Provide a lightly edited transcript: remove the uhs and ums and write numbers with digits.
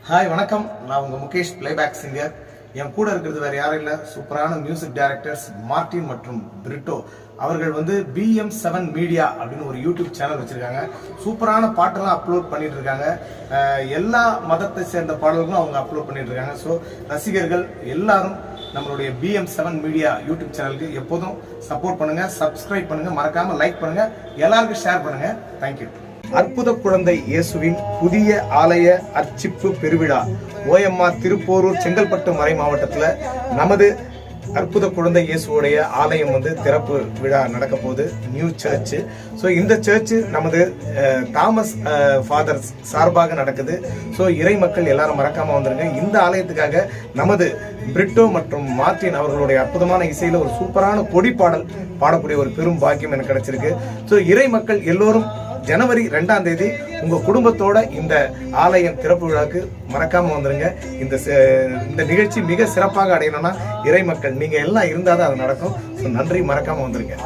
Hi வணக்கம். நான் உங்க முகேஷ் பிளேபேக் சிங்கர். என் கூட இருக்கிறது வேற யாரும் இல்லை, சூப்பரான மியூசிக் டைரக்டர்ஸ் மார்டின் மற்றும் பிரிட்டோ. அவர்கள் BM7 மீடியா அப்படின்னு ஒரு யூடியூப் சேனல் வச்சிருக்காங்க. சூப்பரான பாட்டெல்லாம் அப்லோட் பண்ணிட்டு இருக்காங்க. எல்லா மதத்தை சேர்ந்த பாடல்களும் அவங்க அப்லோட் பண்ணிட்டு இருக்காங்க. ஸோ ரசிகர்கள் எல்லாரும் நம்மளுடைய BM7 மீடியா யூடியூப் சேனலுக்கு எப்போதும் சப்போர்ட் பண்ணுங்க, சப்ஸ்கிரைப் பண்ணுங்க, மறக்காம லைக் பண்ணுங்க, எல்லாருக்கும் ஷேர் பண்ணுங்க. தேங்க்யூ. அற்புத குழந்தை இயேசுவின் புதிய ஆலய அர்ச்சிப்பு பெருவிழா OMR திருப்போரூர் செங்கல்பட்டு மறை மாவட்டத்தில் நமது அற்புத குழந்தை இயேசுடைய ஆலயம் திறப்பு விழா நடக்க போகுது. New church. ஸோ இந்த சர்ச் நமது தாமஸ் ஃபாதர் சார்பாக நடக்குது. ஸோ இறை மக்கள் எல்லாரும் மறக்காம வந்துருங்க. இந்த ஆலயத்துக்காக நமது பிரிட்டோ மற்றும் மார்டின் அவர்களுடைய அற்புதமான இசையில ஒரு சூப்பரான கொடி பாடல் பாடக்கூடிய ஒரு பெரும் பாக்கியம் எனக்கு கிடைச்சிருக்கு. ஸோ இறை மக்கள் எல்லோரும் ஜனவரி 2ஆம் தேதி உங்க குடும்பத்தோட இந்த ஆலயம் திறப்பு விழாக்கு மறக்காம வந்துருங்க. இந்த நிகழ்ச்சி மிக சிறப்பாக அடையணும்னா இறை மக்கள் நீங்க எல்லாம் இருந்தாதான் அது நடக்கும். நன்றி, மறக்காம வந்துருங்க.